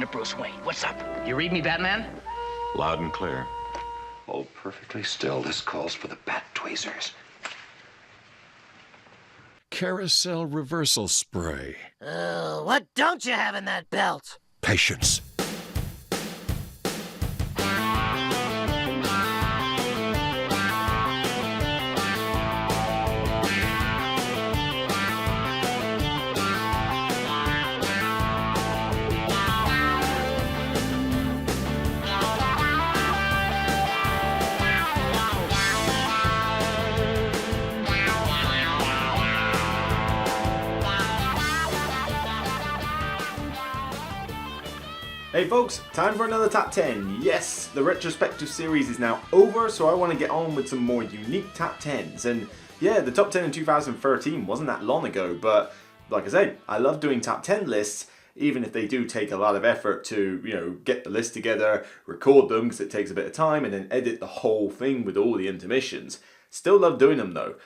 to Bruce Wayne. What's up? You read me, Batman? Loud and clear. Hold perfectly still. This calls for the bat tweezers. Carousel reversal spray. What don't you have in that belt? Patience. Hey folks, time for another top 10. Yes, the retrospective series is now over, so I want to get on with some more unique top 10s. And yeah, the top 10 in 2013 wasn't that long ago, but like I said, I love doing top 10 lists, even if they do take a lot of effort to, get the list together, record them because it takes a bit of time, and then edit the whole thing with all the intermissions. Still love doing them though.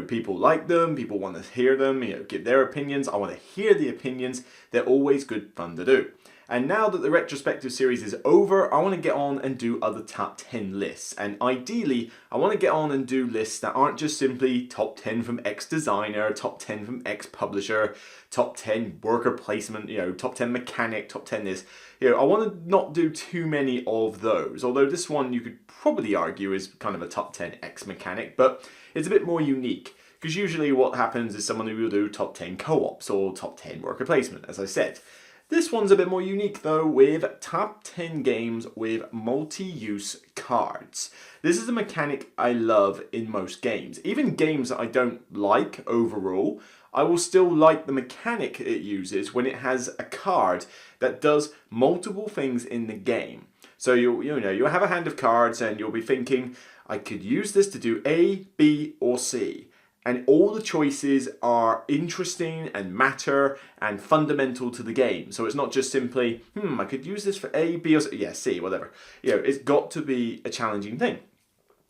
People like them, people want to hear them, give their opinions. I want to hear the opinions. They're always good fun to do. And now that the retrospective series is over, I want to get on and do other top 10 lists. And ideally, I want to get on and do lists that aren't just simply top 10 from X designer, top 10 from X publisher, top 10 worker placement, top 10 mechanic, top 10 this. I want to not do too many of those. Although this one you could probably argue is kind of a top 10 X mechanic, but it's a bit more unique. Because usually what happens is someone who will do top 10 co-ops or top 10 worker placement, as I said. This one's a bit more unique though, with top 10 games with multi-use cards. This is a mechanic I love in most games. Even games that I don't like overall, I will still like the mechanic it uses when it has a card that does multiple things in the game. So you'll have a hand of cards and you'll be thinking, I could use this to do A, B, or C. And all the choices are interesting and matter and fundamental to the game. So it's not just simply, I could use this for A, B, or C, C, whatever. It's got to be a challenging thing.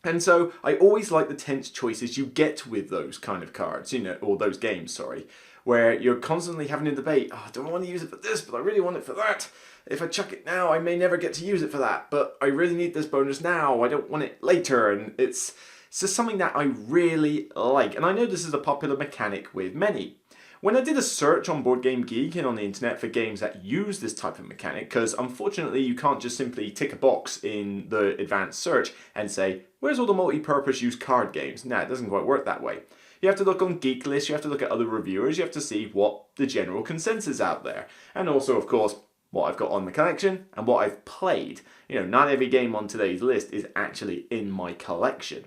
And so I always like the tense choices you get with those kind of cards, or those games, sorry, where you're constantly having a debate. Oh, I don't want to use it for this, but I really want it for that. If I chuck it now, I may never get to use it for that, but I really need this bonus now. I don't want it later, and it's just something that I really like, and I know this is a popular mechanic with many. When I did a search on Board Game Geek and on the internet for games that use this type of mechanic, because unfortunately you can't just simply tick a box in the advanced search and say, where's all the multi-purpose use card games? Nah, it doesn't quite work that way. You have to look on Geek List, you have to look at other reviewers, you have to see what the general consensus out there. And also, of course, what I've got on the collection and what I've played. Not every game on today's list is actually in my collection.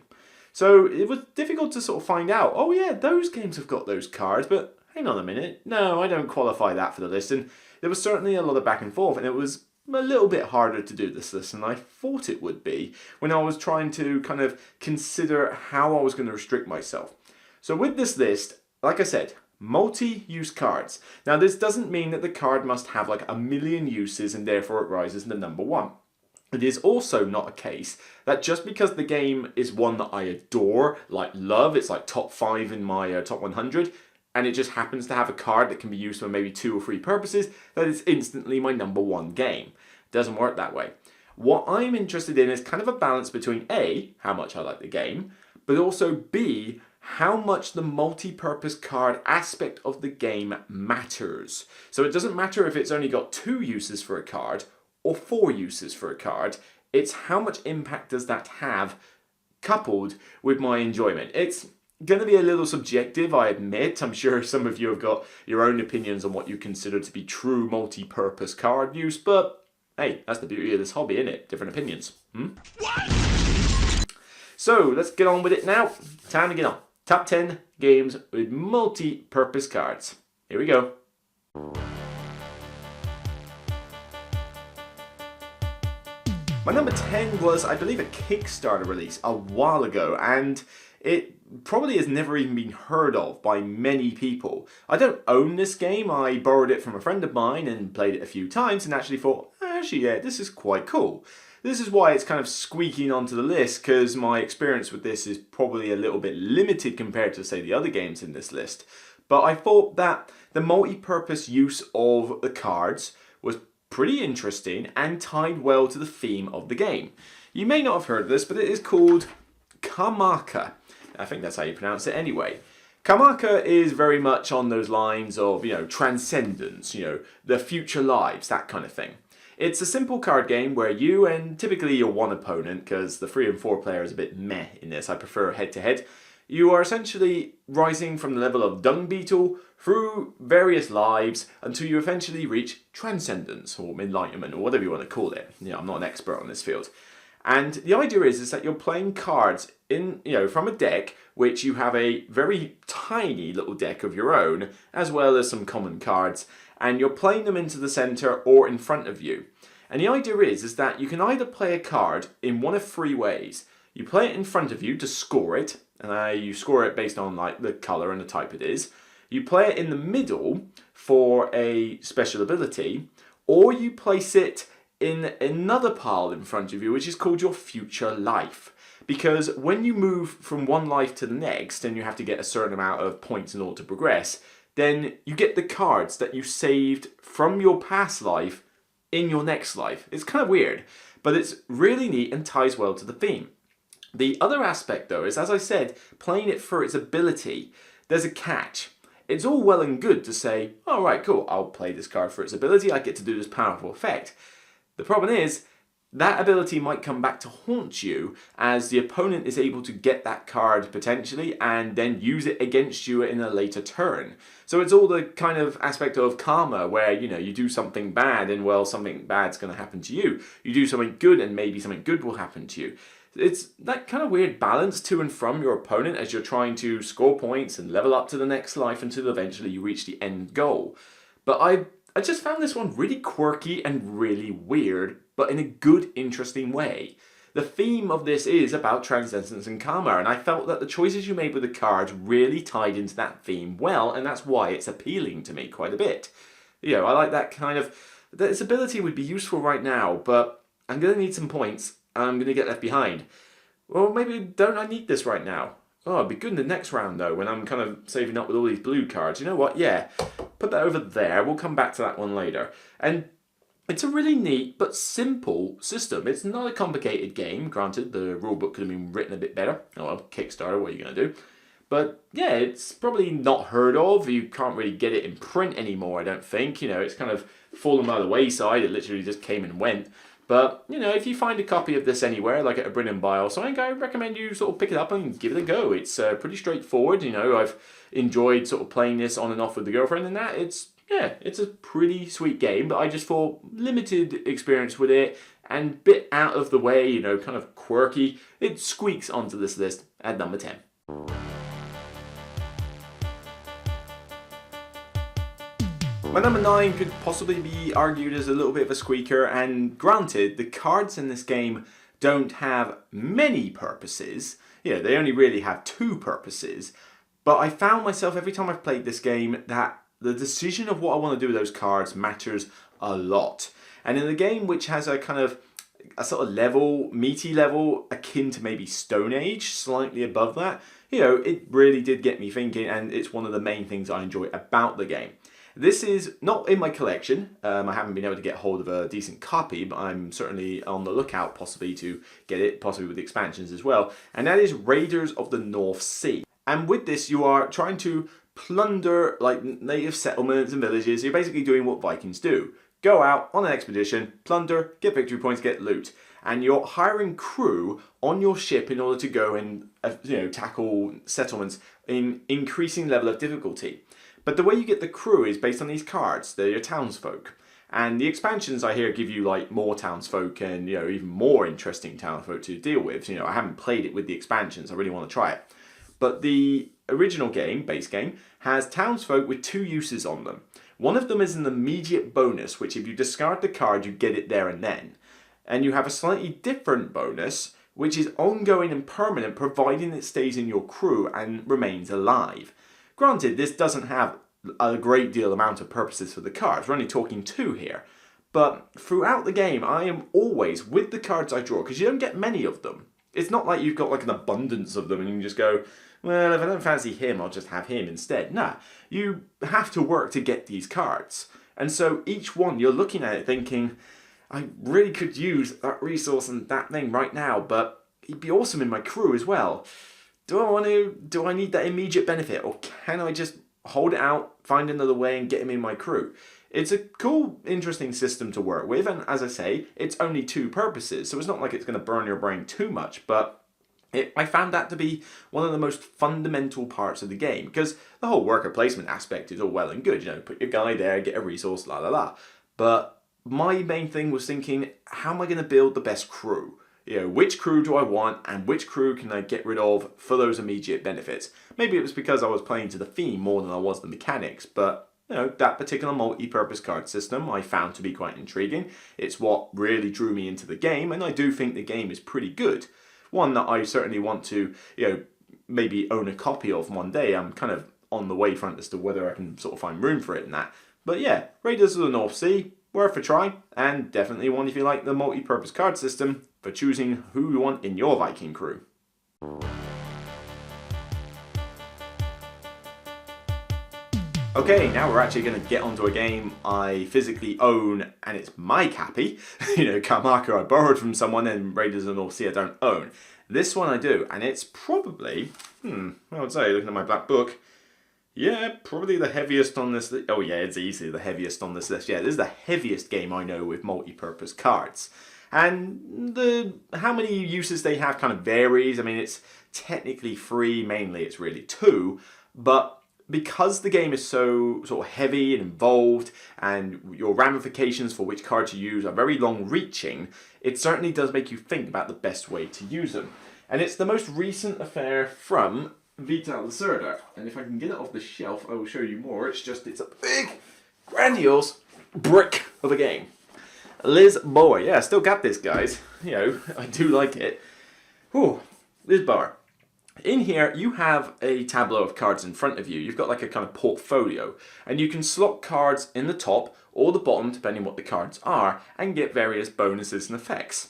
So it was difficult to sort of find out, oh yeah, those games have got those cards, but hang on a minute, no, I don't qualify that for the list. And there was certainly a lot of back and forth, and it was a little bit harder to do this list than I thought it would be when I was trying to kind of consider how I was going to restrict myself. So with this list, like I said, multi-use cards. Now this doesn't mean that the card must have like a million uses and therefore it rises to number one. It is also not a case that just because the game is one that I adore, like love, it's like top 5 in my top 100, and it just happens to have a card that can be used for maybe 2 or 3 purposes, that it's instantly my number one game. It doesn't work that way. What I'm interested in is kind of a balance between A, how much I like the game, but also B, how much the multi-purpose card aspect of the game matters. So it doesn't matter if it's only got 2 uses for a card, or 4 uses for a card, it's how much impact does that have coupled with my enjoyment. It's going to be a little subjective, I admit. I'm sure some of you have got your own opinions on what you consider to be true multi-purpose card use, but hey, that's the beauty of this hobby, isn't it? Different opinions. What? So let's get on with it now. Time to get on. Top 10 games with multi-purpose cards. Here we go. My number 10 was, I believe, a Kickstarter release a while ago, and it probably has never even been heard of by many people. I don't own this game. I borrowed it from a friend of mine and played it a few times and actually thought, actually, yeah, this is quite cool. This is why it's kind of squeaking onto the list, because my experience with this is probably a little bit limited compared to, say, the other games in this list. But I thought that the multi-purpose use of the cards was pretty interesting and tied well to the theme of the game. You may not have heard of this, but it is called Kamaka. I think that's how you pronounce it anyway. Kamaka is very much on those lines of, transcendence, the future lives, that kind of thing. It's a simple card game where you and typically your one opponent, because the 3 and 4 player is a bit meh in this, I prefer head to head. You are essentially rising from the level of dung beetle through various lives until you eventually reach transcendence or enlightenment or whatever you want to call it. I'm not an expert on this field. And the idea is that you're playing cards in, from a deck which you have a very tiny little deck of your own, as well as some common cards, and you're playing them into the center or in front of you. And the idea is that you can either play a card in one of 3 ways. You play it in front of you to score it, and you score it based on like the color and the type it is. You play it in the middle for a special ability, or you place it in another pile in front of you, which is called your future life. Because when you move from one life to the next, and you have to get a certain amount of points in order to progress, then you get the cards that you saved from your past life in your next life. It's kind of weird, but it's really neat and ties well to the theme. The other aspect though is, as I said, playing it for its ability. There's a catch. It's all well and good to say, all right, cool, I'll play this card for its ability, I get to do this powerful effect. The problem is, that ability might come back to haunt you as the opponent is able to get that card potentially and then use it against you in a later turn. So it's all the kind of aspect of karma where, you do something bad and, well, something bad's going to happen to you. You do something good and maybe something good will happen to you. It's that kind of weird balance to and from your opponent as you're trying to score points and level up to the next life until eventually you reach the end goal. But I just found this one really quirky and really weird, but in a good, interesting way. The theme of this is about transcendence and karma, and I felt that the choices you made with the cards really tied into that theme well, and that's why it's appealing to me quite a bit. I like that kind of... This ability would be useful right now, but I'm going to need some points, and I'm going to get left behind. Well, maybe don't I need this right now? Oh, it'd be good in the next round, though, when I'm kind of saving up with all these blue cards. You know what? Yeah, put that over there. We'll come back to that one later. And it's a really neat but simple system. It's not a complicated game. Granted, the rulebook could have been written a bit better. Oh, well, Kickstarter, what are you going to do? But yeah, it's probably not heard of. You can't really get it in print anymore, I don't think. It's kind of fallen by the wayside. It literally just came and went. But, if you find a copy of this anywhere, like at a Brin and Buy or something, I recommend you sort of pick it up and give it a go. It's pretty straightforward. I've enjoyed sort of playing this on and off with the girlfriend and that. It's a pretty sweet game, but I just thought limited experience with it and bit out of the way, kind of quirky. It squeaks onto this list at number 10. My number 9 could possibly be argued as a little bit of a squeaker, and granted, the cards in this game don't have many purposes. They only really have 2 purposes, but I found myself every time I've played this game that the decision of what I want to do with those cards matters a lot. And in a game which has a kind of a sort of level, meaty level, akin to maybe Stone Age, slightly above that, it really did get me thinking, and it's one of the main things I enjoy about the game. This is not in my collection. I haven't been able to get hold of a decent copy, but I'm certainly on the lookout possibly to get it, possibly with the expansions as well. And that is Raiders of the North Sea. And with this, you are trying to plunder like native settlements and villages. You're basically doing what Vikings do. Go out on an expedition, plunder, get victory points, get loot. And you're hiring crew on your ship in order to go and tackle settlements in increasing level of difficulty. But the way you get the crew is based on these cards. They're your townsfolk. And the expansions I hear give you like more townsfolk and even more interesting townsfolk to deal with. I haven't played it with the expansions. I really want to try it. But the original game, base game, has townsfolk with 2 uses on them. One of them is an immediate bonus, which if you discard the card, you get it there and then. And you have a slightly different bonus, which is ongoing and permanent, providing it stays in your crew and remains alive. Granted, this doesn't have a great deal amount of purposes for the cards. We're only talking 2 here. But throughout the game, I am always, with the cards I draw, because you don't get many of them. It's not like you've got like an abundance of them and you can just go, well, if I don't fancy him, I'll just have him instead. Nah, you have to work to get these cards. And so each one, you're looking at it thinking, I really could use that resource and that thing right now, but he'd be awesome in my crew as well. Do I need that immediate benefit, or can I just hold it out, find another way and get him in my crew? It's a cool, interesting system to work with, and as I say, it's only two purposes, so it's not like it's going to burn your brain too much, but I found that to be one of the most fundamental parts of the game, because the whole worker placement aspect is all well and good, put your guy there, get a resource, la la la. But my main thing was thinking, how am I going to build the best crew? Which crew do I want, and which crew can I get rid of for those immediate benefits? Maybe it was because I was playing to the theme more than I was the mechanics, but that particular multi-purpose card system I found to be quite intriguing. It's what really drew me into the game, and I do think the game is pretty good. One that I certainly want to, maybe own a copy of one day. I'm kind of on the wayfront as to whether I can sort of find room for it and that. But yeah, Raiders of the North Sea, worth a try, and definitely one if you like the multi-purpose card system for choosing who you want in your Viking crew. Okay, now we're actually going to get onto a game I physically own, and it's my copy. Carmarker I borrowed from someone, and Raiders of the North Sea I don't own. This one I do, and it's probably, I would say, looking at my black book, yeah, probably the heaviest on this list. Oh yeah, it's easily the heaviest on this list. Yeah, this is the heaviest game I know with multi-purpose cards. And how many uses they have kind of varies. I mean, it's technically free, mainly it's really 2, but because the game is so sort of heavy and involved, and your ramifications for which cards you use are very long-reaching, it certainly does make you think about the best way to use them. And it's the most recent affair from Vital Lacerda. And if I can get it off the shelf, I will show you more. It's a big, grandiose brick of a game. Lisboa. Yeah, I still got this, guys. I do like it. Whew. Lisboa. In here, you have a tableau of cards in front of you. You've got like a kind of portfolio, and you can slot cards in the top or the bottom, depending what the cards are, and get various bonuses and effects.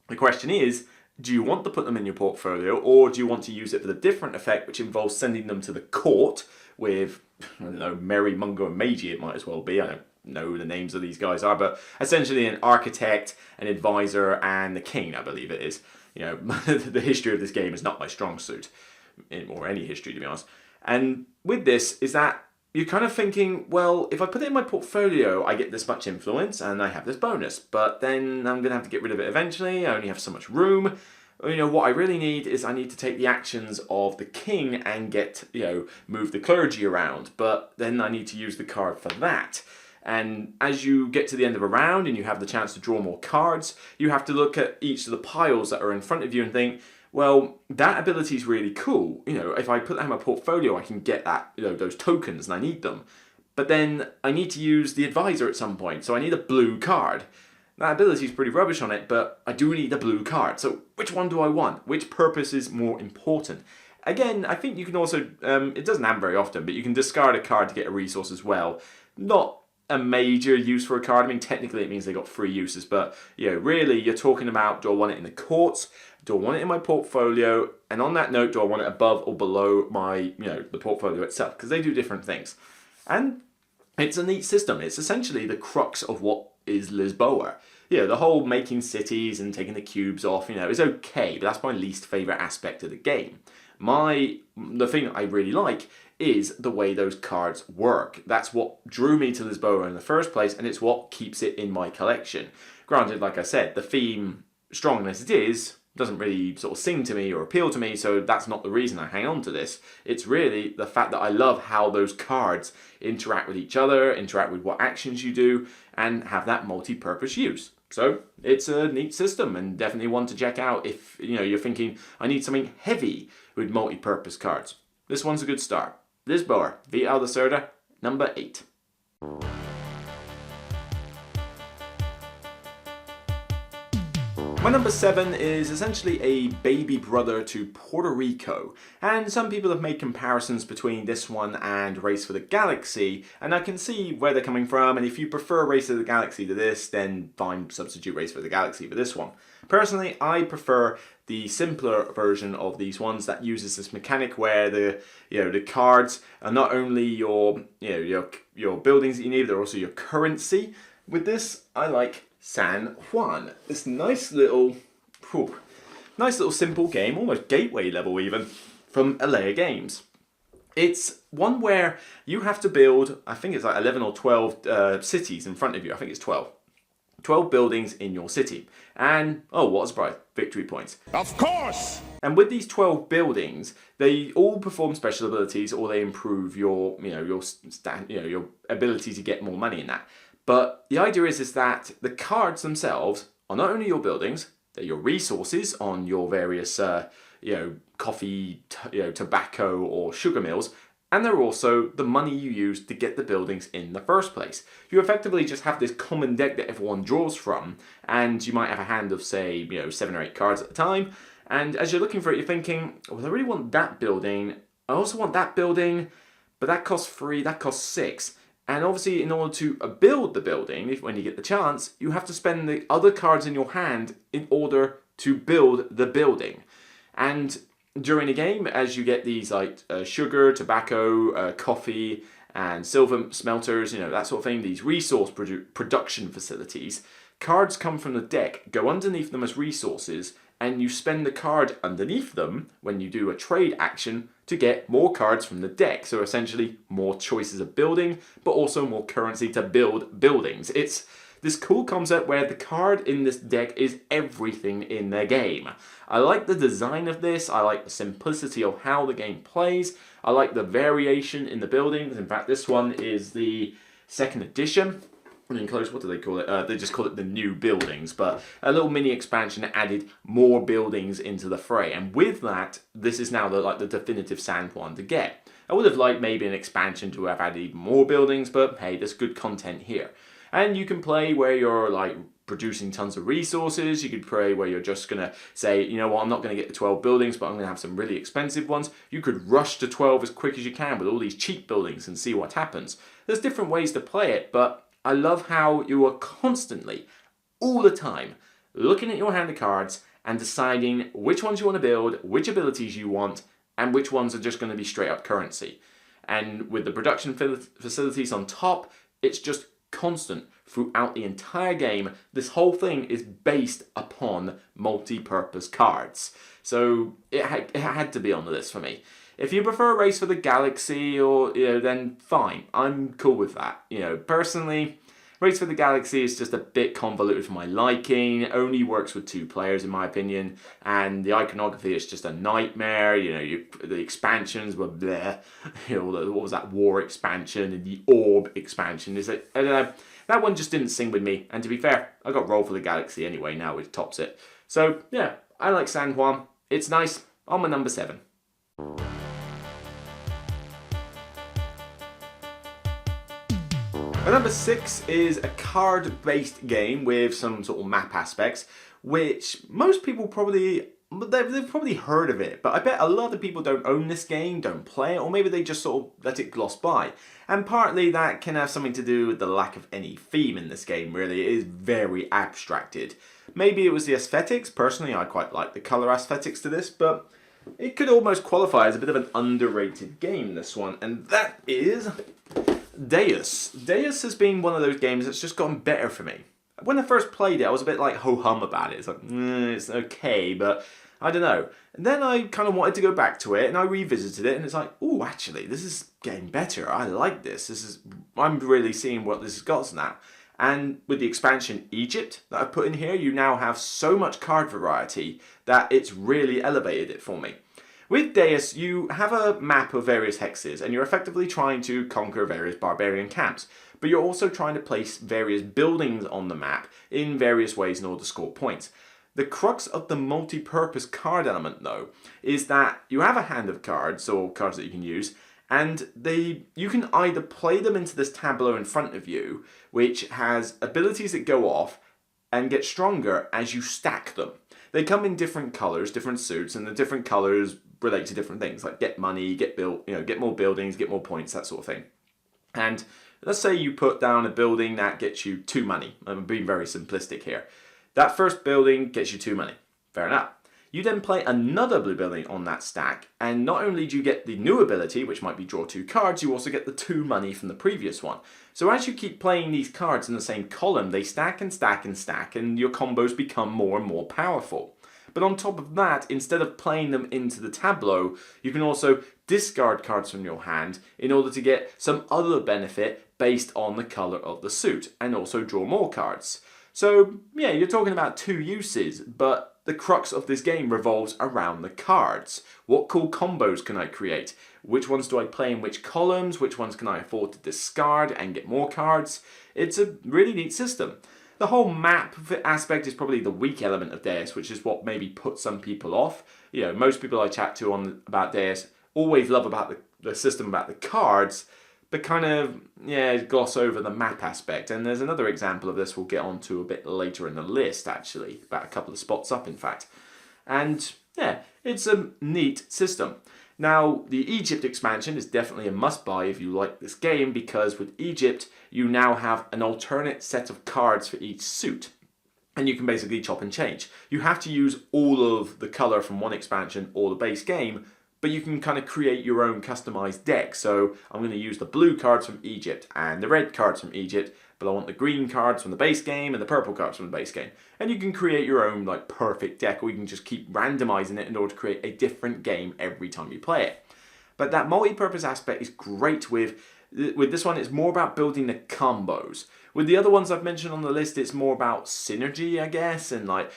The question is, do you want to put them in your portfolio, or do you want to use it for the different effect, which involves sending them to the court with, I don't know, Merry, Mungo, and Magi it might as well be. I don't know who the names of these guys are, but essentially an architect, an advisor, and the king, I believe it is. The history of this game is not my strong suit, or any history to be honest. And with this is that you're kind of thinking, well, if I put it in my portfolio, I get this much influence and I have this bonus, but then I'm going to have to get rid of it eventually. I only have so much room. What I really need is I need to take the actions of the king and get, move the clergy around, but then I need to use the card for that. And as you get to the end of a round and you have the chance to draw more cards, you have to look at each of the piles that are in front of you and think, well, that ability is really cool. If I put that in my portfolio, I can get that, those tokens, and I need them. But then I need to use the advisor at some point, so I need a blue card. That ability is pretty rubbish on it, but I do need a blue card. So which one do I want? Which purpose is more important? Again, I think you can also, it doesn't happen very often, but you can discard a card to get a resource as well. Not a major use for a card. I mean, technically it means they got 3 uses, but really you're talking about, do I want it in the courts? Do I want it in my portfolio? And on that note, do I want it above or below my, the portfolio itself? Because they do different things. And it's a neat system. It's essentially the crux of what is Lisboa. The whole making cities and taking the cubes off, is okay, but that's my least favourite aspect of the game. The thing that I really like is the way those cards work. That's what drew me to Lisboa in the first place, and it's what keeps it in my collection. Granted, like I said, the theme, strong as it is, doesn't really sort of sing to me or appeal to me, so that's not the reason I hang on to this. It's really the fact that I love how those cards interact with each other, interact with what actions you do, and have that multi-purpose use. So it's a neat system, and definitely one to check out if you're thinking, I need something heavy with multi-purpose cards. This one's a good start. Lisboa, Vital Lacerda, number 8. My number 7 is essentially a baby brother to Puerto Rico, and some people have made comparisons between this one and Race for the Galaxy, and I can see where they're coming from, and if you prefer Race for the Galaxy to this, then fine, substitute Race for the Galaxy for this one. Personally, I prefer the simpler version of these ones that uses this mechanic where the cards are not only your buildings that you need, they're also your currency. With this, I like San Juan. This nice little simple game, almost gateway level even, from Alea Games. It's one where you have to build, I think it's like 11 or 12 cities in front of you. I think it's 12. 12 buildings in your city. And, oh, what a surprise, victory points. Of course! And with these 12 buildings, they all perform special abilities or they improve your ability to get more money in that. But the idea is that the cards themselves are not only your buildings, they're your resources on your various, coffee, tobacco or sugar mills, and they're also the money you use to get the buildings in the first place. You effectively just have this common deck that everyone draws from, and you might have a hand of, say, 7 or 8 cards at a time, and as you're looking for it, you're thinking, well, I really want that building, I also want that building, but that costs 3, that costs 6. And obviously, in order to build the building, when you get the chance, you have to spend the other cards in your hand in order to build the building. And during a game, as you get these like sugar, tobacco, coffee, and silver smelters, that sort of thing, these resource production facilities, cards come from the deck, go underneath them as resources, and you spend the card underneath them when you do a trade action to get more cards from the deck. So essentially more choices of building, but also more currency to build buildings. It's this cool concept where the card in this deck is everything in the game. I like the design of this, I like the simplicity of how the game plays, I like the variation in the buildings. In fact, this one is the 2nd edition. What do they call it? They just call it the new buildings, but a little mini expansion added more buildings into the fray, and with that, this is now the definitive San Juan to get. I would have liked maybe an expansion to have added even more buildings, but hey, there's good content here. And you can play where you're like producing tons of resources. You could play where you're just gonna say, you know what, I'm not gonna get the 12 buildings, but I'm gonna have some really expensive ones. You could rush to 12 as quick as you can with all these cheap buildings and see what happens. There's different ways to play it, but I love how you are constantly, all the time, looking at your hand of cards and deciding which ones you want to build, which abilities you want, and which ones are just going to be straight up currency. And with the production facilities on top, it's just constant throughout the entire game. This whole thing is based upon multi-purpose cards. So it had to be on the list for me. If you prefer Race for the Galaxy, or then fine, I'm cool with that. Personally, Race for the Galaxy is just a bit convoluted for my liking. It only works with 2 players, in my opinion, and the iconography is just a nightmare. The expansions were bleh. What was that War expansion and the Orb expansion? I don't know. That one just didn't sing with me. And to be fair, I got Roll for the Galaxy anyway. Now it tops it. So yeah, I like San Juan. It's nice. On my number 7. My number 6 is a card-based game with some sort of map aspects, which most people they've probably heard of it, but I bet a lot of people don't own this game, don't play it, or maybe they just sort of let it gloss by. And partly that can have something to do with the lack of any theme in this game, really. It is very abstracted. Maybe it was the aesthetics. Personally, I quite like the colour aesthetics to this, but it could almost qualify as a bit of an underrated game, this one, and that is Deus. Deus has been one of those games that's just gotten better for me. When I first played it, I was a bit like ho-hum about it. It's like, it's okay, but I don't know. And then I kind of wanted to go back to it, and I revisited it, and it's like, oh, actually, this is getting better. I like this. I'm really seeing what this has got now. And with the expansion Egypt that I've put in here, you now have so much card variety that it's really elevated it for me. With Deus, you have a map of various hexes, and you're effectively trying to conquer various barbarian camps, but you're also trying to place various buildings on the map in various ways in order to score points. The crux of the multi-purpose card element, though, is that you have a hand of cards, or cards that you can use, and you can either play them into this tableau in front of you, which has abilities that go off, and get stronger as you stack them. They come in different colours, different suits, and the different colours relate to different things, like get money, get more buildings, get more points, that sort of thing. And let's say you put down a building that gets you 2 money. I'm being very simplistic here. That first building gets you 2 money. Fair enough. You then play another blue building on that stack, and not only do you get the new ability, which might be draw 2 cards, you also get the 2 money from the previous one. So as you keep playing these cards in the same column, they stack and stack and stack, and your combos become more and more powerful. But on top of that, instead of playing them into the tableau, you can also discard cards from your hand in order to get some other benefit based on the colour of the suit, and also draw more cards. So yeah, you're talking about 2 uses, but the crux of this game revolves around the cards. What cool combos can I create? Which ones do I play in which columns? Which ones can I afford to discard and get more cards? It's a really neat system. The whole map aspect is probably the weak element of Deus, which is what maybe puts some people off. You know, most people I chat to about Deus always love about the system about the cards, but kind of, gloss over the map aspect. And there's another example of this we'll get onto a bit later in the list, actually, about a couple of spots up, in fact. And yeah, it's a neat system. Now, the Egypt expansion is definitely a must-buy if you like this game, because with Egypt, you now have an alternate set of cards for each suit. And you can basically chop and change. You have to use all of the colour from one expansion or the base game, but you can kind of create your own customized deck. So I'm going to use the blue cards from Egypt and the red cards from Egypt, but I want the green cards from the base game and the purple cards from the base game. And you can create your own like perfect deck, or you can just keep randomizing it in order to create a different game every time you play it. But that multi-purpose aspect is great with this one. It's more about building the combos. With the other ones I've mentioned on the list, it's more about synergy, I guess, and like,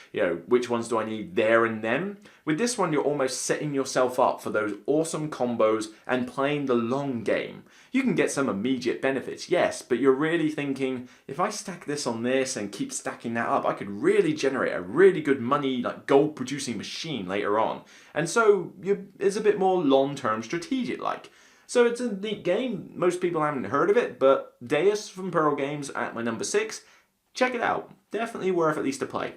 which ones do I need there and then. With this one, you're almost setting yourself up for those awesome combos and playing the long game. You can get some immediate benefits, yes, but you're really thinking, if I stack this on this and keep stacking that up, I could really generate a really good money, like gold producing machine later on. And so it's a bit more long-term strategic like. So it's a neat game. Most people haven't heard of it, but Deus from Pearl Games at my number 6. Check it out. Definitely worth at least a play.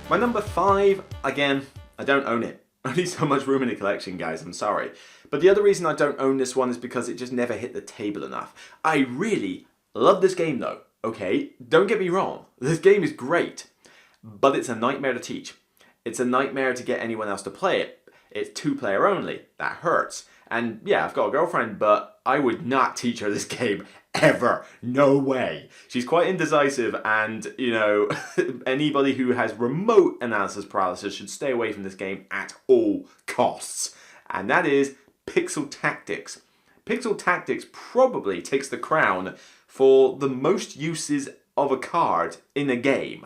My number 5, again, I don't own it. Only so much room in the collection, guys, I'm sorry. But the other reason I don't own this one is because it just never hit the table enough. I really love this game though, okay? Don't get me wrong, this game is great. But it's a nightmare to teach. It's a nightmare to get anyone else to play it. It's 2-player only. That hurts. And yeah, I've got a girlfriend, but I would not teach her this game ever. No way. She's quite indecisive, and anybody who has remote analysis paralysis should stay away from this game at all costs. And that is Pixel Tactics. Pixel Tactics probably takes the crown for the most uses of a card in a game.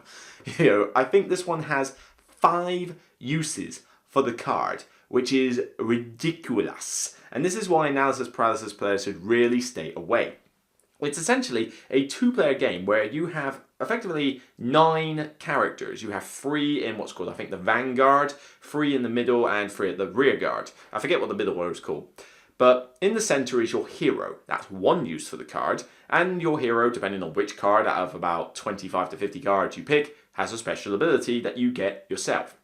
I think this one has 5 uses for the card, which is ridiculous. And this is why analysis paralysis players should really stay away. It's essentially a 2-player game where you have effectively 9 characters. You have 3 in what's called, I think, the Vanguard, 3 in the middle, and 3 at the rear guard. I forget what the middle one is called. But in the center is your hero. That's 1 use for the card. And your hero, depending on which card out of about 25 to 50 cards you pick, has a special ability that you get yourself.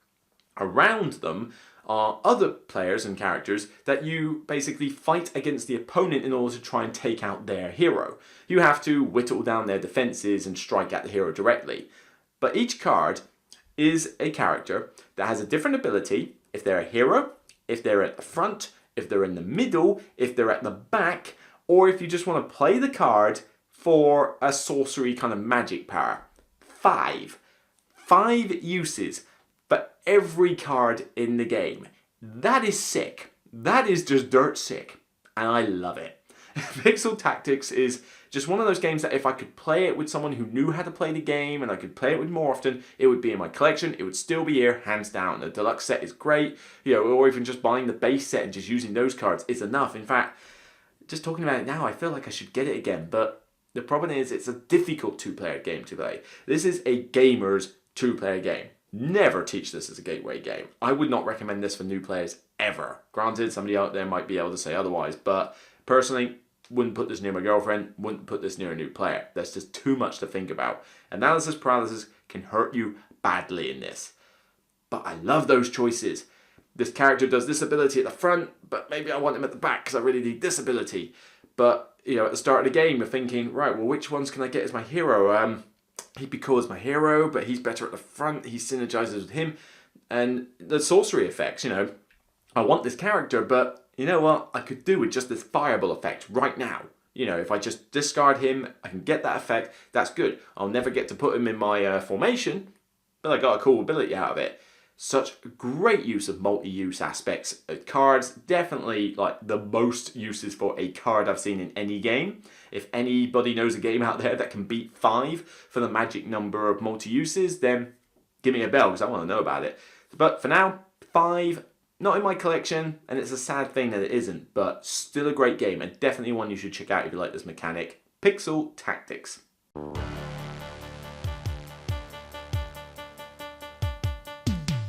Around them are other players and characters that you basically fight against the opponent in order to try and take out their hero. You have to whittle down their defenses and strike at the hero directly. But each card is a character that has a different ability if they're a hero, if they're at the front, if they're in the middle, if they're at the back, or if you just want to play the card for a sorcery kind of magic power. 5 uses for every card in the game. That is sick. That is just dirt sick. And I love it. Pixel Tactics is just one of those games that if I could play it with someone who knew how to play the game and I could play it with more often, it would be in my collection. It would still be here, hands down. The deluxe set is great, or even just buying the base set and just using those cards is enough. In fact, just talking about it now, I feel like I should get it again. But the problem is it's a difficult 2-player game to play. This is a gamer's 2-player game. Never teach this as a gateway game. I would not recommend this for new players ever. Granted, somebody out there might be able to say otherwise, but personally, wouldn't put this near my girlfriend, wouldn't put this near a new player. There's just too much to think about. Analysis paralysis can hurt you badly in this. But I love those choices. This character does this ability at the front, but maybe I want him at the back because I really need this ability. But, you know, at the start of the game, you're thinking, right, well, which ones can I get as my hero? He'd be cool as my hero, but he's better at the front. He synergizes with him. And the sorcery effects, you know, I want this character, but you know what? I could do with just this fireball effect right now. You know, if I just discard him, I can get that effect. That's good. I'll never get to put him in my formation, but I got a cool ability out of it. Such great use of multi-use aspects. Cards, definitely like the most uses for a card I've seen in any game. If anybody knows a game out there that can beat 5 for the magic number of multi-uses, then give me a bell because I want to know about it. But for now, 5, not in my collection, and it's a sad thing that it isn't, but still a great game and definitely one you should check out if you like this mechanic. Pixel Tactics.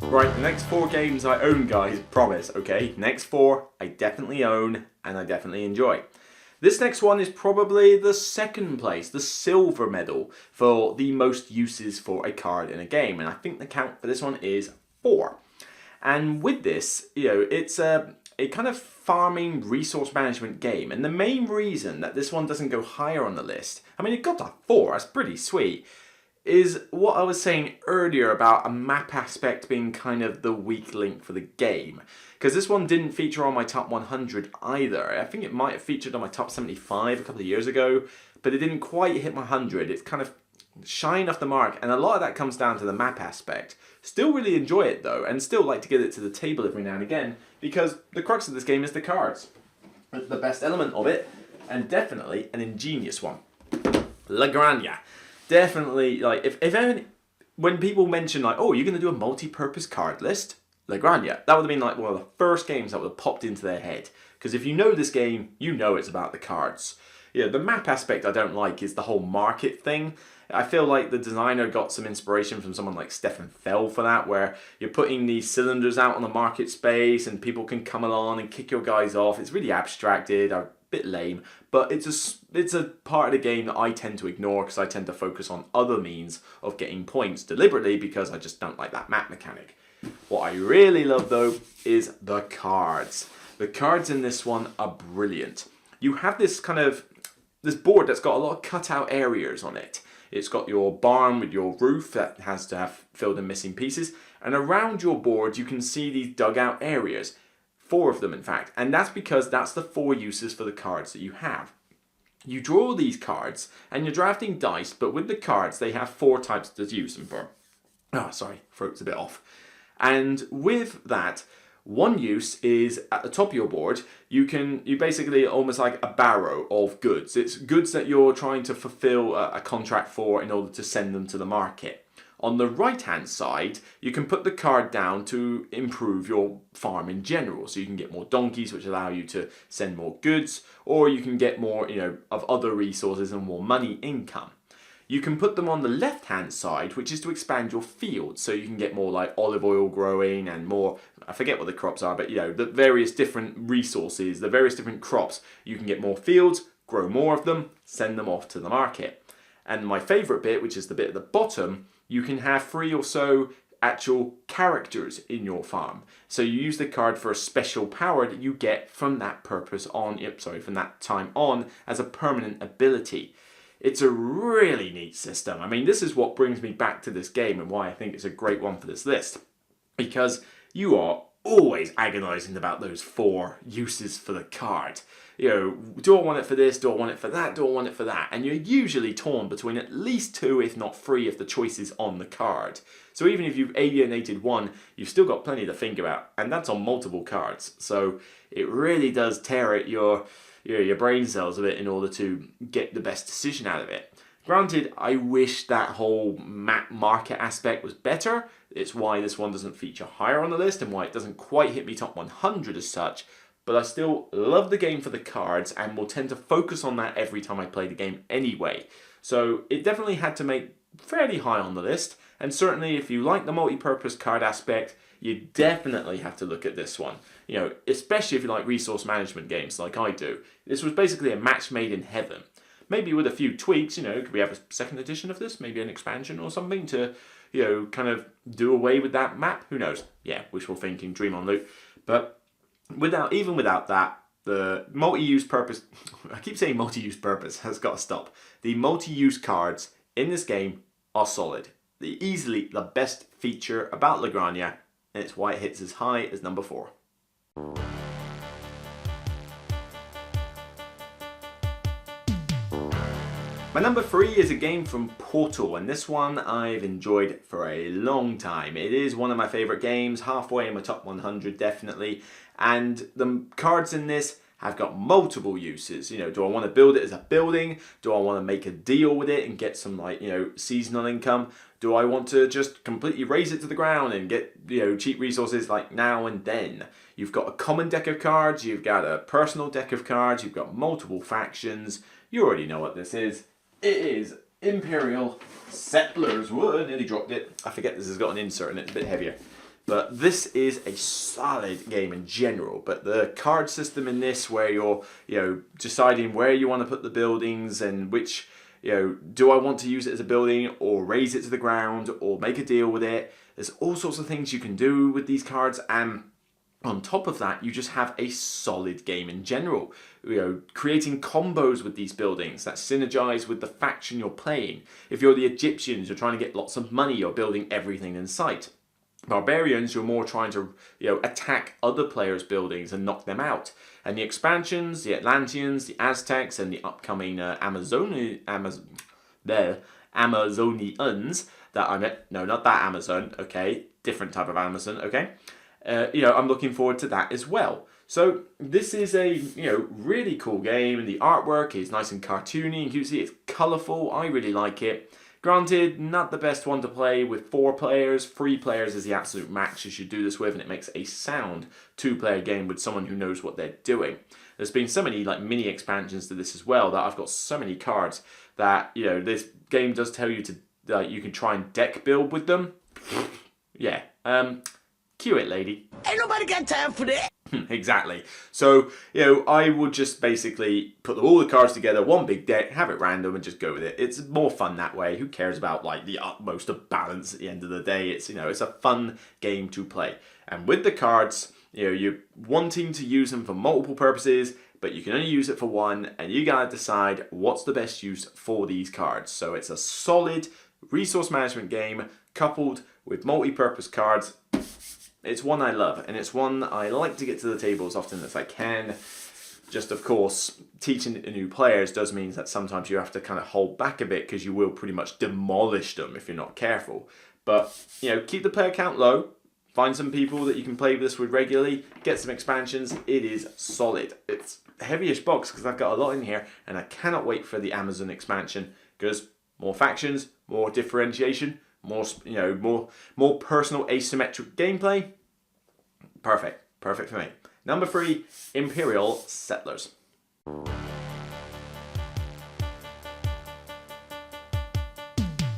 Right, the next 4 games I own, guys, promise, okay? Next 4 I definitely own and I definitely enjoy. This next one is probably the second place, the silver medal for the most uses for a card in a game. And I think the count for this one is 4. And with this, you know, it's a kind of farming resource management game. And the main reason that this one doesn't go higher on the list, I mean, it got to 4, that's pretty sweet, is what I was saying earlier about a map aspect being kind of the weak link for the game. Because this one didn't feature on my top 100 either. I think it might have featured on my top 75 a couple of years ago, but it didn't quite hit my 100. It's kind of shying off the mark, and a lot of that comes down to the map aspect. Still really enjoy it though, and still like to get it to the table every now and again, because the crux of this game is the cards. It's the best element of it, and definitely an ingenious one. La Granja. Definitely, like, when people mention, like, oh, you're going to do a multi-purpose card list? La Granja. That would have been, like, one of the first games that would have popped into their head. Because if you know this game, you know it's about the cards. Yeah, the map aspect I don't like is the whole market thing. I feel like the designer got some inspiration from someone like Stefan Fell for that, where you're putting these cylinders out on the market space and people can come along and kick your guys off. It's really abstracted, a bit lame, but it's a part of the game that I tend to ignore because I tend to focus on other means of getting points deliberately because I just don't like that map mechanic. What I really love though is the cards. The cards in this one are brilliant. You have this board that's got a lot of cutout areas on it. It's got your barn with your roof that has to have filled in missing pieces, and around your board you can see these dugout areas. 4 of them in fact, and that's because that's the 4 uses for the cards that you have. You draw these cards and you're drafting dice, but with the cards they have 4 types to use them for. Oh, sorry, throat's a bit off. And with that, one use is at the top of your board, you basically almost like a barrow of goods. It's goods that you're trying to fulfill a contract for in order to send them to the market. On the right hand side, you can put the card down to improve your farm in general. So you can get more donkeys, which allow you to send more goods, or you can get more, of other resources and more money income. You can put them on the left hand side, which is to expand your field. So you can get more like olive oil growing and more, I forget what the crops are, but the various different resources, the various different crops. You can get more fields, grow more of them, send them off to the market. And my favorite bit, which is the bit at the bottom, you can have 3 or so actual characters in your farm. So you use the card for a special power that you get from that from that time on as a permanent ability. It's a really neat system. I mean, this is what brings me back to this game and why I think it's a great one for this list. Because you are always agonizing about those 4 uses for the card. Do I want it for this? Do I want it for that? Do I want it for that? And you're usually torn between at least 2, if not 3, of the choices on the card. So even if you've alienated one, you've still got plenty to think about. And that's on multiple cards. So it really does tear at your brain cells a bit in order to get the best decision out of it. Granted, I wish that whole map market aspect was better. It's why this one doesn't feature higher on the list and why it doesn't quite hit me top 100 as such. But I still love the game for the cards and will tend to focus on that every time I play the game anyway. So it definitely had to make fairly high on the list. And certainly if you like the multi-purpose card aspect, you definitely have to look at this one. you know, especially if you like resource management games like I do. This was basically a match made in heaven. Maybe with a few tweaks, you know, could we have a second edition of this? Maybe an expansion or something to, you know, kind of do away with that map? Who knows? Yeah, wishful thinking, dream on loop. But even without that, the multi-use purpose, I keep saying multi-use purpose, has got to stop. The multi-use cards in this game are solid. They're easily the best feature about La Granja, and it's why it hits as high as number 4. My number 3 is a game from Portal, and this one I've enjoyed for a long time. It is one of my favourite games, halfway in my top 100 definitely, and the cards in this have got multiple uses. You know, do I want to build it as a building? Do I want to make a deal with it and get some, like, you know, seasonal income? Do I want to just completely raise it to the ground and get, you know, cheap resources like now and then? You've got a common deck of cards, you've got a personal deck of cards, you've got multiple factions. You already know what this is. It is Imperial Settlers. Whoa, nearly dropped it. I forget this has got an insert in it, it's a bit heavier. But this is a solid game in general. But the card system in this, where you're, you know, deciding where you want to put the buildings and which, you know, do I want to use it as a building or raise it to the ground or make a deal with it. There's all sorts of things you can do with these cards, and on top of that, you just have a solid game in general. You know, creating combos with these buildings that synergize with the faction you're playing. If you're the Egyptians, you're trying to get lots of money, you're building everything in sight. Barbarians, you're more trying to, you know, attack other players' buildings and knock them out. And the expansions, the Atlanteans, the Aztecs, and the upcoming Amazonians that I met. No, not that Amazon. Okay, different type of Amazon. Okay. You know, I'm looking forward to that as well. So this is a, you know, really cool game, and the artwork is nice and cartoony and cutesy. It's colourful. I really like it. Granted, not the best one to play with 4 players. 3 players is the absolute max you should do this with, and it makes a sound 2-player game with someone who knows what they're doing. There's been so many like mini expansions to this as well that I've got so many cards that, you know, this game does tell you to you can try and deck build with them. Yeah. Cue it, lady. Ain't nobody got time for that. Exactly. So, you know, I would just basically put all the cards together, one big deck, have it random, and just go with it. It's more fun that way. Who cares about, like, the utmost of balance at the end of the day? It's, you know, it's a fun game to play. And with the cards, you know, you're wanting to use them for multiple purposes, but you can only use it for one, and you gotta decide what's the best use for these cards. So it's a solid resource management game coupled with multi-purpose cards. It's one I love, and it's one I like to get to the table as often as I can. Just, of course, teaching it to new players does mean that sometimes you have to kind of hold back a bit, because you will pretty much demolish them if you're not careful. But, you know, keep the player count low. Find some people that you can play this with regularly. Get some expansions. It is solid. It's a heavyish box because I've got a lot in here, and I cannot wait for the Amazon expansion, because more factions, more differentiation, more, you know, more personal asymmetric gameplay. Perfect for me. Number 3, Imperial Settlers.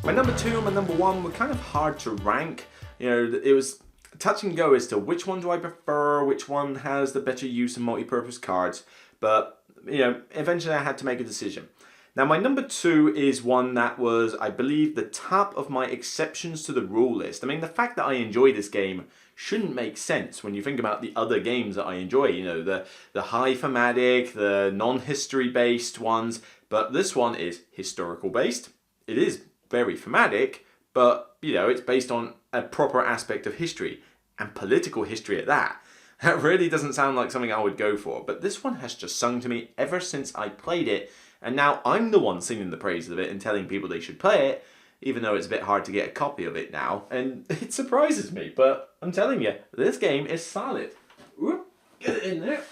My number 2 and my number 1 were kind of hard to rank. You know, it was touch and go as to which one do I prefer, which one has the better use of multi-purpose cards. But, you know, eventually I had to make a decision. Now, my number 2 is one that was, I believe, the top of my exceptions to the rule list. I mean, the fact that I enjoy this game shouldn't make sense when you think about the other games that I enjoy. You know, the high thematic, the non-history based ones. But this one is historical based. It is very thematic, but, you know, it's based on a proper aspect of history, and political history at that. That really doesn't sound like something I would go for. But this one has just sung to me ever since I played it. And now I'm the one singing the praises of it and telling people they should play it, even though it's a bit hard to get a copy of it now. And it surprises me, but I'm telling you, this game is solid. Whoop, get it in there.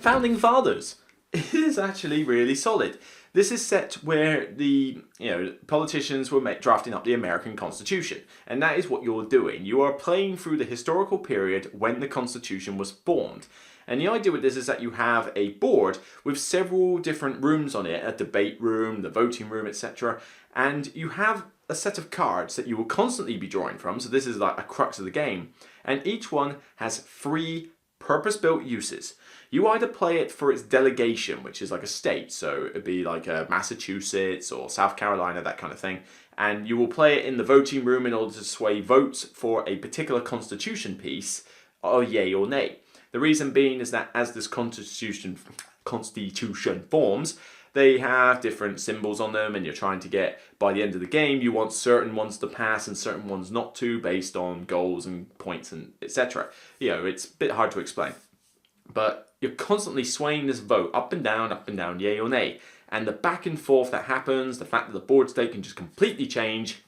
Founding Fathers. It is actually really solid. This is set where the politicians were drafting up the American Constitution. And that is what you're doing. You are playing through the historical period when the Constitution was formed. And the idea with this is that you have a board with several different rooms on it, a debate room, the voting room, etc. And you have a set of cards that you will constantly be drawing from. So this is like a crux of the game. And each one has 3 purpose-built uses. You either play it for its delegation, which is like a state. So it'd be like a Massachusetts or South Carolina, that kind of thing. And you will play it in the voting room in order to sway votes for a particular constitution piece, or yay or nay. The reason being is that as this constitution forms, they have different symbols on them, and you're trying to get, by the end of the game, you want certain ones to pass and certain ones not to, based on goals and points and etc. You know, it's a bit hard to explain. But you're constantly swaying this vote up and down, yay or nay. And the back and forth that happens, the fact that the board state can just completely change,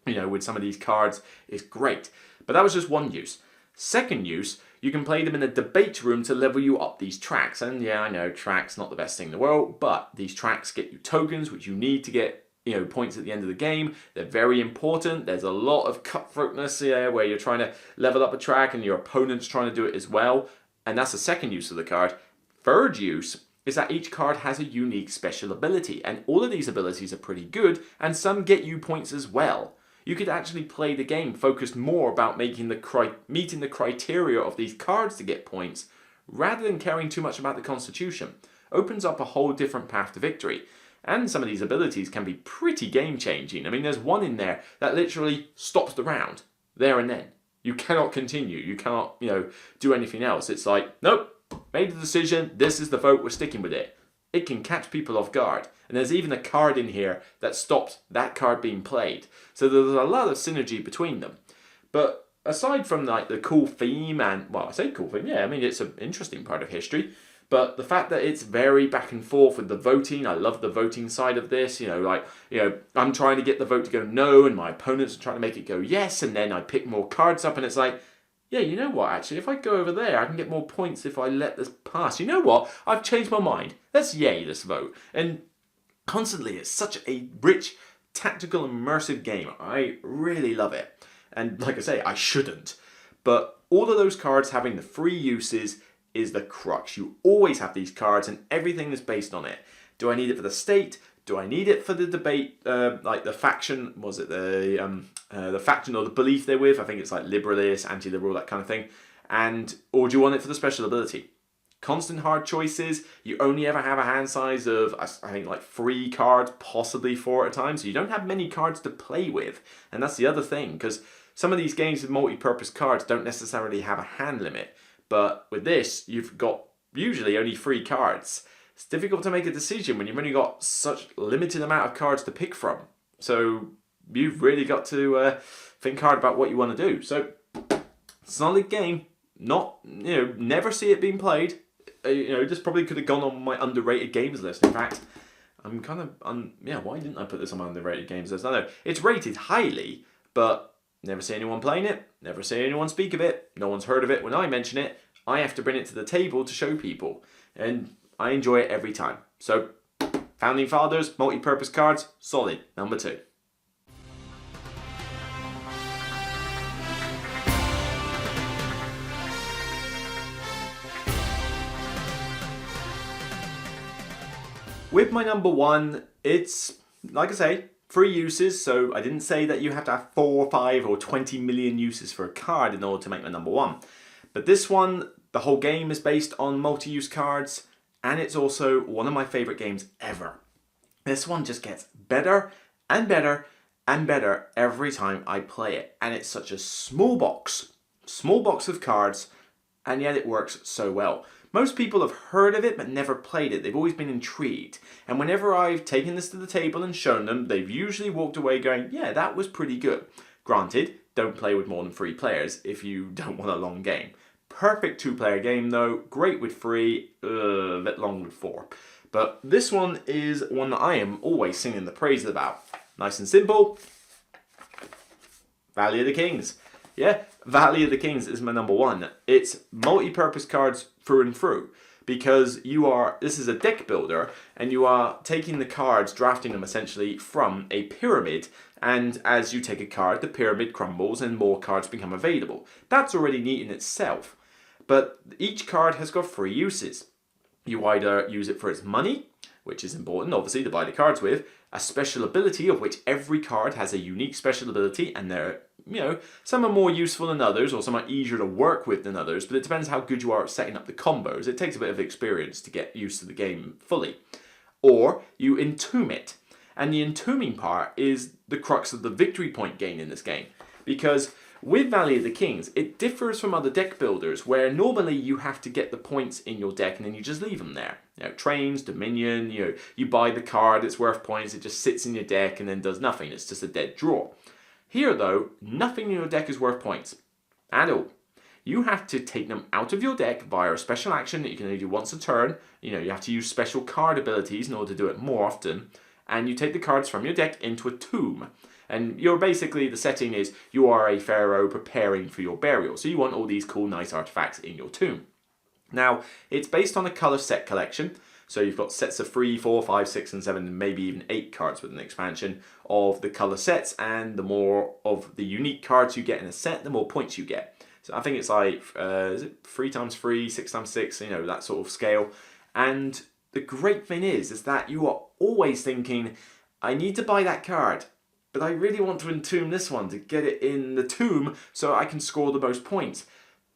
you know, with some of these cards is great. But that was just one use. Second use, you can play them in a debate room to level you up these tracks. And yeah, I know tracks not the best thing in the world, but these tracks get you tokens which you need to get, you know, points at the end of the game. They're very important. There's a lot of cutthroatness here where you're trying to level up a track and your opponent's trying to do it as well. And that's the second use of the card. Third use is that each card has a unique special ability, and all of these abilities are pretty good, and some get you points as well. You could actually play the game focused more about meeting the criteria of these cards to get points, rather than caring too much about the constitution. Opens up a whole different path to victory. And some of these abilities can be pretty game-changing. I mean, there's one in there that literally stops the round, there and then. You cannot continue. You cannot, you know, do anything else. It's like, nope, made the decision, this is the vote, we're sticking with it. It can catch people off guard. And there's even a card in here that stops that card being played. So there's a lot of synergy between them. But aside from like the cool theme and, well, I say cool theme, yeah, I mean, it's an interesting part of history. But the fact that it's very back and forth with the voting, I love the voting side of this. You know, like, you know, I'm trying to get the vote to go no, and my opponents are trying to make it go yes, and then I pick more cards up, and it's like, yeah, you know what, actually, if I go over there, I can get more points if I let this pass. You know what? I've changed my mind. Let's yay this vote. And constantly, it's such a rich, tactical, immersive game. I really love it. And like I say, I shouldn't. But all of those cards having the 3 uses is the crux. You always have these cards and everything is based on it. Do I need it for the state? Do I need it for the debate, like the faction, was it the faction or the belief they're with? I think it's like liberalist, anti-liberal, that kind of thing. Or do you want it for the special ability? Constant hard choices. You only ever have a hand size of, I think, like 3 cards, possibly 4 at a time. So you don't have many cards to play with. And that's the other thing, because some of these games with multi-purpose cards don't necessarily have a hand limit. But with this, you've got usually only 3 cards. It's difficult to make a decision when you've only got such limited amount of cards to pick from. So you've really got to think hard about what you want to do. So solid game. Not, you know, never see it being played. You know, this probably could have gone on my underrated games list. In fact, I'm kind of, yeah, why didn't I put this on my underrated games list? I don't know. It's rated highly, but never see anyone playing it. Never see anyone speak of it. No one's heard of it when I mention it. I have to bring it to the table to show people. And I enjoy it every time. So, Founding Fathers, multi-purpose cards, solid. Number 2. With my number 1, it's, like I say, 3 uses. So I didn't say that you have to have 4, 5 or 20 million uses for a card in order to make my number 1. But this one, the whole game is based on multi-use cards. And it's also one of my favourite games ever. This one just gets better and better and better every time I play it. And it's such a small box of cards, and yet it works so well. Most people have heard of it but never played it. They've always been intrigued. And whenever I've taken this to the table and shown them, they've usually walked away going, yeah, that was pretty good. Granted, don't play with more than 3 players if you don't want a long game. Perfect 2-player game though, great with 3, a bit long with 4. But this one is one that I am always singing the praises about. Nice and simple. Valley of the Kings. Yeah, Valley of the Kings is my number 1. It's multi-purpose cards through and through. Because this is a deck builder, and you are taking the cards, drafting them essentially from a pyramid, and as you take a card, the pyramid crumbles and more cards become available. That's already neat in itself. But each card has got 3 uses. You either use it for its money, which is important, obviously, to buy the cards with, a special ability of which every card has a unique special ability, and they're, some are more useful than others, or some are easier to work with than others, but it depends how good you are at setting up the combos. It takes a bit of experience to get used to the game fully. Or you entomb it. And the entombing part is the crux of the victory point gain in this game. Because with Valley of the Kings, it differs from other deck builders, where normally you have to get the points in your deck and then you just leave them there. Trains, Dominion, you buy the card, it's worth points, it just sits in your deck and then does nothing. It's just a dead draw. Here though, nothing in your deck is worth points at all. You have to take them out of your deck via a special action that you can only do once a turn. You have to use special card abilities in order to do it more often. And you take the cards from your deck into a tomb. And you're basically, the setting is, you are a pharaoh preparing for your burial. So you want all these cool, nice artifacts in your tomb. Now, it's based on a colour set collection. So you've got sets of 3, 4, 5, 6, and 7, and maybe even 8 cards with an expansion of the colour sets. And the more of the unique cards you get in a set, the more points you get. So I think it's like, is it 3 times 3, 6 times 6, that sort of scale. And the great thing is that you are always thinking, I need to buy that card, but I really want to entomb this one to get it in the tomb so I can score the most points.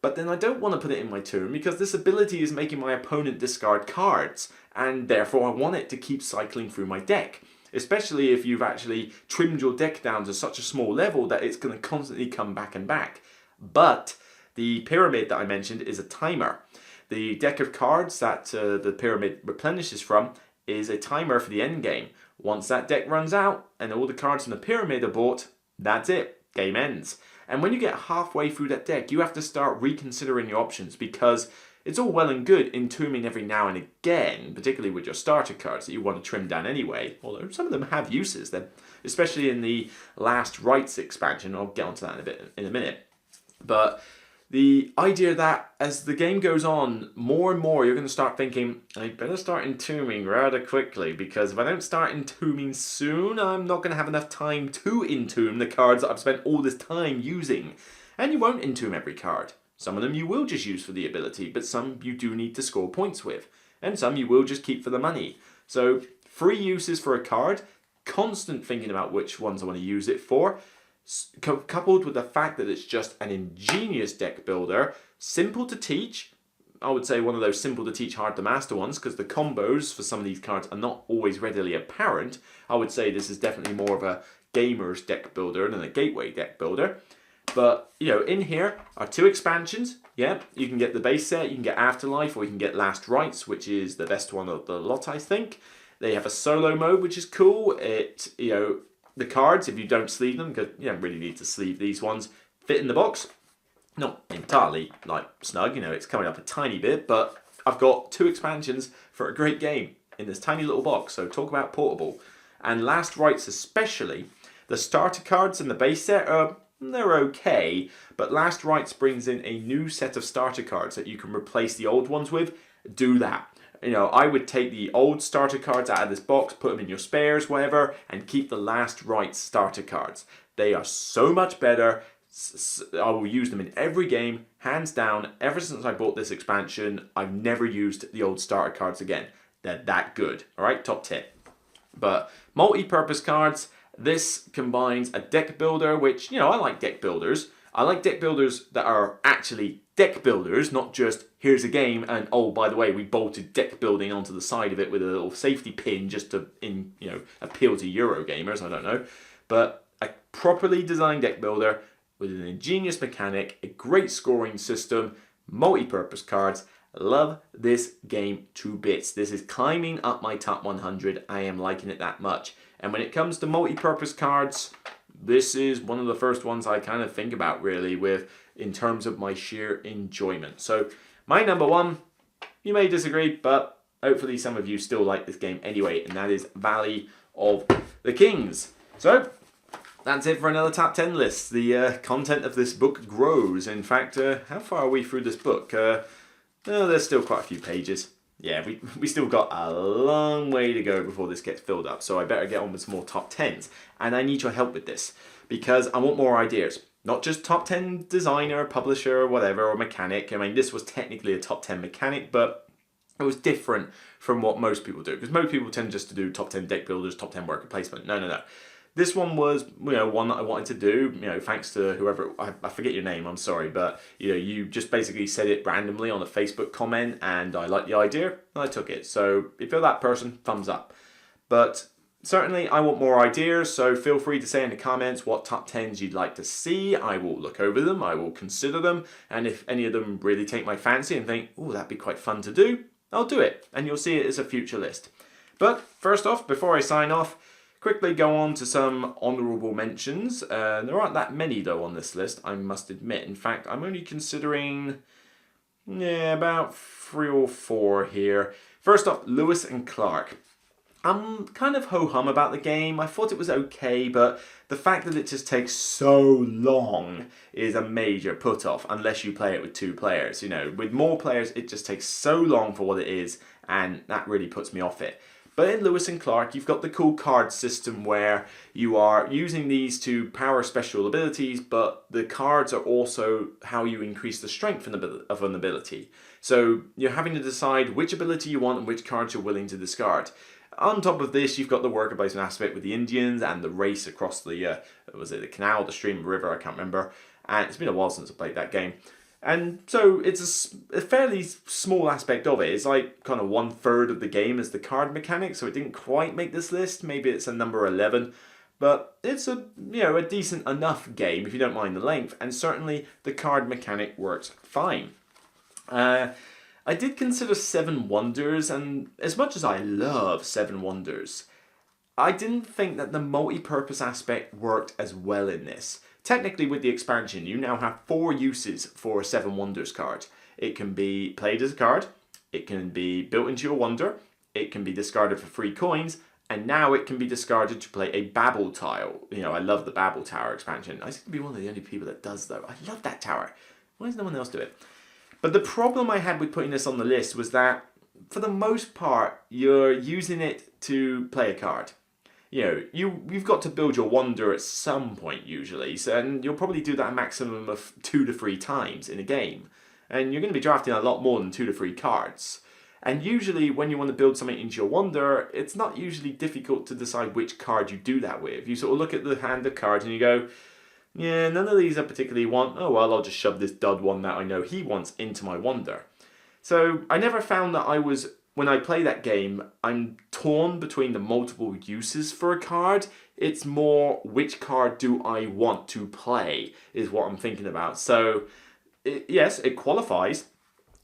But then I don't want to put it in my tomb because this ability is making my opponent discard cards, and therefore I want it to keep cycling through my deck. Especially if you've actually trimmed your deck down to such a small level that it's going to constantly come back and back. But the pyramid that I mentioned is a timer. The deck of cards that the pyramid replenishes from is a timer for the end game. Once that deck runs out and all the cards from the pyramid are bought, that's it. Game ends. And when you get halfway through that deck, you have to start reconsidering your options, because it's all well and good entombing every now and again, particularly with your starter cards that you want to trim down anyway, although some of them have uses, especially in the Last Rites expansion. I'll get onto that in a minute. But the idea that as the game goes on, more and more you're going to start thinking, I better start entombing rather quickly, because if I don't start entombing soon, I'm not going to have enough time to entomb the cards that I've spent all this time using. And you won't entomb every card. Some of them you will just use for the ability, but some you do need to score points with. And some you will just keep for the money. So, free uses for a card, constant thinking about which ones I want to use it for, coupled with the fact that it's just an ingenious deck builder, simple to teach. I would say one of those simple to teach, hard to master ones, because the combos for some of these cards are not always readily apparent. I would say this is definitely more of a gamer's deck builder than a gateway deck builder. But, in here are 2 expansions. Yeah, you can get the base set, you can get Afterlife, or you can get Last Rites, which is the best one of the lot, I think. They have a solo mode, which is cool. The cards, if you don't sleeve them, because you don't really need to sleeve these ones, fit in the box. Not entirely, snug, it's coming up a tiny bit, but I've got 2 expansions for a great game in this tiny little box, so talk about portable. And Last Rites especially, the starter cards and the base set they're okay, but Last Rites brings in a new set of starter cards that you can replace the old ones with. Do that. I would take the old starter cards out of this box, put them in your spares, whatever, and keep the Last Rites starter cards. They are so much better. I will use them in every game, hands down. Ever since I bought this expansion, I've never used the old starter cards again. They're that good. Alright, top tip. But multi-purpose cards, this combines a deck builder, which, I like deck builders. I like deck builders that are actually deck builders, not just, here's a game, and oh, by the way, we bolted deck building onto the side of it with a little safety pin just to, appeal to Eurogamers, I don't know. But a properly designed deck builder with an ingenious mechanic, a great scoring system, multi-purpose cards. Love this game to bits. This is climbing up my top 100. I am liking it that much. And when it comes to multi-purpose cards, this is one of the first ones I kind of think about really in terms of my sheer enjoyment. So my number 1, you may disagree, but hopefully some of you still like this game anyway, and that is Valley of the Kings. So that's it for another top 10 list. The content of this book grows. In fact, how far are we through this book? There's still quite a few pages. Yeah, we still got a long way to go before this gets filled up, so I better get on with some more top 10s. And I need your help with this, because I want more ideas. Not just top 10 designer, publisher, whatever, or mechanic. I mean, this was technically a top 10 mechanic, but It was different from what most people do, because most people tend just to do top 10 deck builders, top 10 worker placement. No. This one was, one that I wanted to do, thanks to whoever, I forget your name, I'm sorry, but, you just basically said it randomly on a Facebook comment, and I liked the idea, and I took it. So if you're that person, thumbs up. But certainly I want more ideas, so feel free to say in the comments what top 10s you'd like to see. I will look over them, I will consider them, and if any of them really take my fancy and think, oh, that'd be quite fun to do, I'll do it, and you'll see it as a future list. But first off, before I sign off, quickly go on to some honourable mentions. There aren't that many though on this list, I must admit. In fact, I'm only considering about 3 or 4 here. First off, Lewis and Clark. I'm kind of ho-hum about the game. I thought it was okay, but the fact that it just takes so long is a major put-off unless you play it with 2 players. With more players, it just takes so long for what it is, and that really puts me off it. But in Lewis and Clark, you've got the cool card system where you are using these to power special abilities, but the cards are also how you increase the strength of an ability. So you're having to decide which ability you want and which cards you're willing to discard. On top of this, you've got the worker placement aspect with the Indians and the race across the, the canal, the stream, the river, I can't remember. And it's been a while since I played that game. And so it's a fairly small aspect of it. It's like kind of 1/3 of the game is the card mechanic, so it didn't quite make this list. Maybe it's a number 11. But it's a decent enough game if you don't mind the length, and certainly the card mechanic works fine. I did consider 7 Wonders, and as much as I love 7 Wonders, I didn't think that the multi-purpose aspect worked as well in this. Technically, with the expansion, you now have 4 uses for a 7 Wonders card. It can be played as a card, it can be built into your wonder, it can be discarded for free coins, and now it can be discarded to play a Babel tile. I love the Babel Tower expansion. I seem to be one of the only people that does, though. I love that tower. Why does no one else do it? But the problem I had with putting this on the list was that, for the most part, you're using it to play a card. You've got to build your wonder at some point usually, and you'll probably do that a maximum of 2 to 3 times in a game. And you're going to be drafting a lot more than 2 to 3 cards. And usually when you want to build something into your wonder, it's not usually difficult to decide which card you do that with. You sort of look at the hand of cards and you go, yeah, none of these I particularly want. Oh well, I'll just shove this dud one that I know he wants into my wonder. So I never found that when I play that game, I'm torn between the multiple uses for a card. It's more, which card do I want to play is what I'm thinking about. So, yes, it qualifies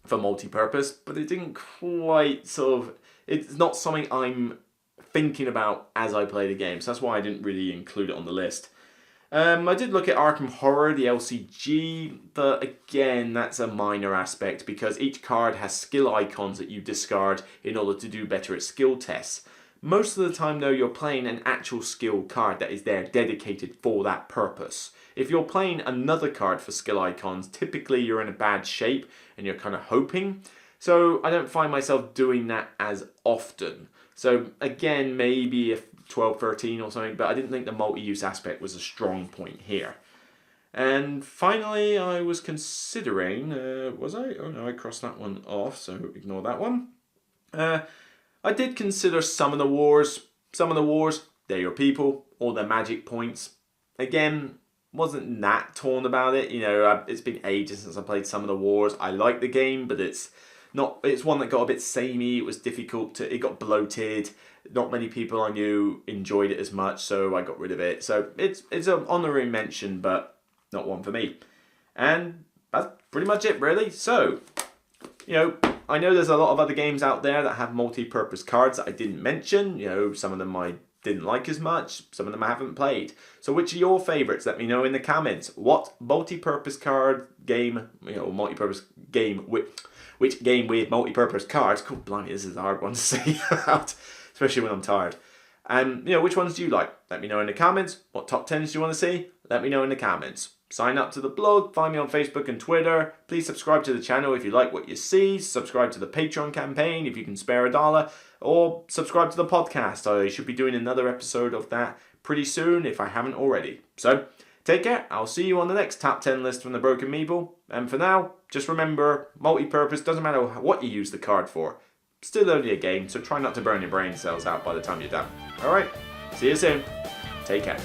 for multi-purpose, but it didn't quite it's not something I'm thinking about as I play the game. So that's why I didn't really include it on the list. I did look at Arkham Horror, the LCG, but again, that's a minor aspect because each card has skill icons that you discard in order to do better at skill tests. Most of the time though, you're playing an actual skill card that is there dedicated for that purpose. If you're playing another card for skill icons, typically you're in a bad shape and you're kind of hoping. So I don't find myself doing that as often. So again, maybe if 12, 13 or something, but I didn't think the multi-use aspect was a strong point here. And finally, I was considering, was I? Oh no, I crossed that one off, so ignore that one. I did consider some of the wars. Some of the wars, they're your people, all their magic points. Again, wasn't that torn about it. It's been ages since I played some of the wars. I like the game, but it's one that got a bit samey. It was difficult it got bloated. Not many people I knew enjoyed it as much, so I got rid of it. So it's an honorary mention, but not one for me. And that's pretty much it, really. So, I know there's a lot of other games out there that have multi-purpose cards that I didn't mention. Some of them I didn't like as much. Some of them I haven't played. So which are your favourites? Let me know in the comments. What multi-purpose card game, multi-purpose game, which game with multi-purpose cards? God blimey, this is a hard one to say out. Especially when I'm tired. And, which ones do you like? Let me know in the comments. What top 10s do you want to see? Let me know in the comments. Sign up to the blog, find me on Facebook and Twitter. Please subscribe to the channel if you like what you see. Subscribe to the Patreon campaign if you can spare $1. Or subscribe to the podcast. I should be doing another episode of that pretty soon if I haven't already. So, take care. I'll see you on the next top 10 list from the Broken Meeple. And for now, just remember, multi-purpose doesn't matter what you use the card for. still only a game, so try not to burn your brain cells out by the time you're done. Alright, see you soon. Take care.